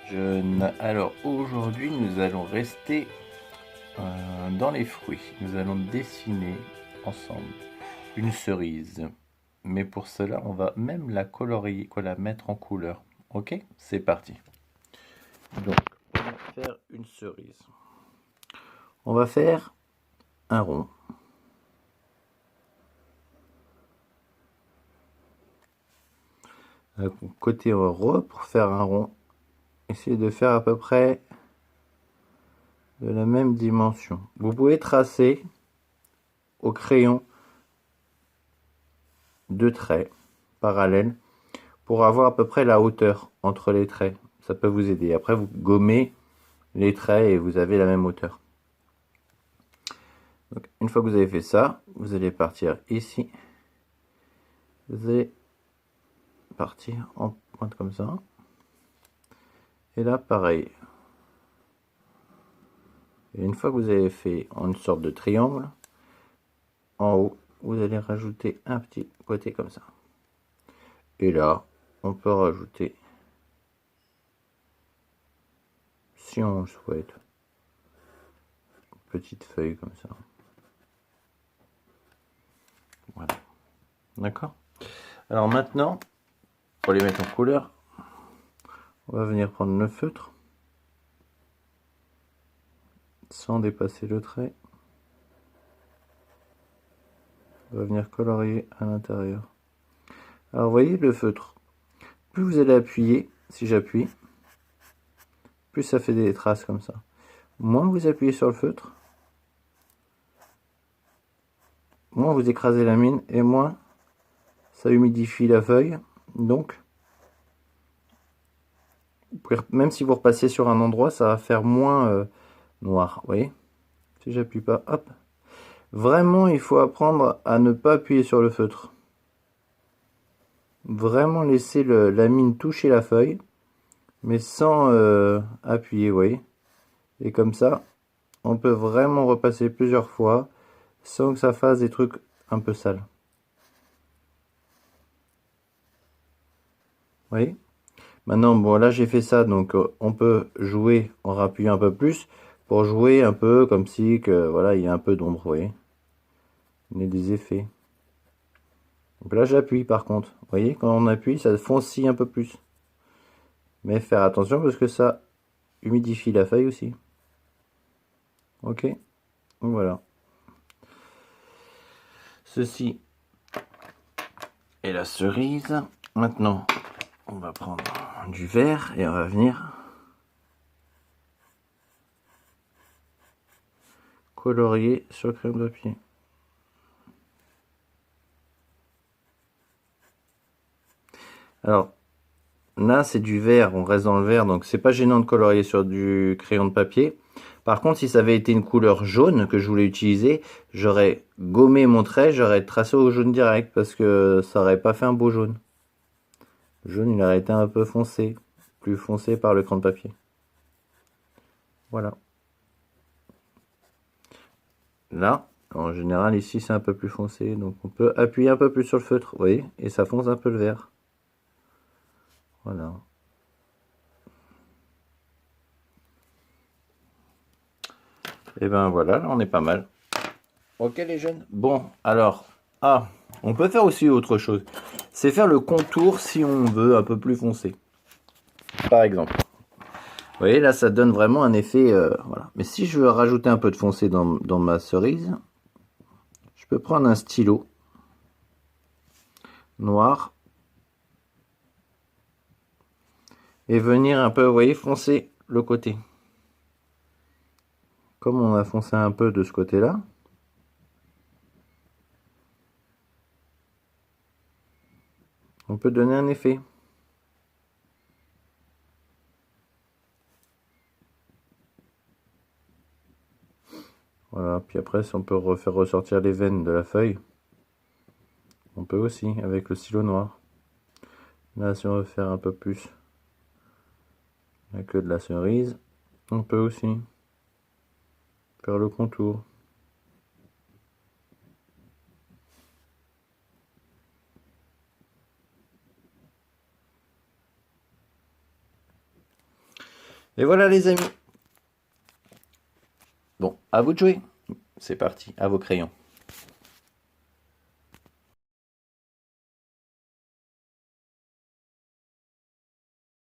jeunes. Alors aujourd'hui nous allons rester dans les fruits. Nous allons dessiner ensemble une cerise. Mais pour cela on va même la colorier, la mettre en couleur. Ok, c'est parti. Donc on va faire une cerise. On va faire un rond. Côté ro pour faire un rond. Essayez de faire à peu près de la même dimension. Vous pouvez tracer au crayon deux traits parallèles pour avoir à peu près la hauteur entre les traits. Ça peut vous aider. Après, vous gommez les traits et vous avez la même hauteur. Donc, une fois que vous avez fait ça, vous allez partir ici. Vous allez partir en pointe comme ça. Et là, pareil. Et une fois que vous avez fait une sorte de triangle, en haut, vous allez rajouter un petit côté comme ça. Et là, on peut rajouter, si on le souhaite, une petite feuille comme ça. Voilà. D'accord? Alors maintenant, pour les mettre en couleur, on va venir prendre le feutre, sans dépasser le trait. On va venir colorier à l'intérieur. Alors vous voyez le feutre, plus vous allez appuyer, si j'appuie, plus ça fait des traces comme ça. Moins vous appuyez sur le feutre, moins vous écrasez la mine et moins ça humidifie la feuille. Donc, même si vous repassez sur un endroit, ça va faire moins noir. Vous voyez? Si j'appuie pas, hop. Vraiment, il faut apprendre à ne pas appuyer sur le feutre. Vraiment laisser la mine toucher la feuille, mais sans appuyer, vous voyez. Et comme ça, on peut vraiment repasser plusieurs fois sans que ça fasse des trucs un peu sales. Vous voyez? Maintenant, bon, là j'ai fait ça, donc on peut jouer en rappuyant un peu plus pour jouer un peu comme si que voilà, il y a un peu d'ombre, vous voyez. Il y a des effets. Donc là j'appuie par contre. Vous voyez, quand on appuie, ça foncille un peu plus. Mais faire attention parce que ça humidifie la feuille aussi. Ok, voilà. Ceci est la cerise. Maintenant, on va prendre du vert et on va venir colorier sur le crayon de papier. Alors, là, c'est du vert, on reste dans le vert, donc c'est pas gênant de colorier sur du crayon de papier. Par contre, si ça avait été une couleur jaune que je voulais utiliser, j'aurais gommé mon trait, j'aurais tracé au jaune direct, parce que ça aurait pas fait un beau jaune. Le jaune, il aurait été un peu foncé, plus foncé par le crayon de papier. Voilà. Là, en général, ici, c'est un peu plus foncé, donc on peut appuyer un peu plus sur le feutre, vous voyez, et ça fonce un peu le vert. Voilà. Et ben voilà, là on est pas mal. Ok les jeunes. Bon, alors, on peut faire aussi autre chose. C'est faire le contour si on veut un peu plus foncé. Par exemple. Vous voyez, là ça donne vraiment un effet, voilà. Mais si je veux rajouter un peu de foncé dans ma cerise, je peux prendre un stylo noir et venir un peu, vous voyez, foncer le côté. Comme on a foncé un peu de ce côté-là, on peut donner un effet. Voilà, puis après, si on peut refaire ressortir les veines de la feuille, on peut aussi avec le stylo noir. Là, si on veut faire un peu plus la queue de la cerise, on peut aussi faire le contour. Et voilà les amis. Bon, à vous de jouer. C'est parti, à vos crayons.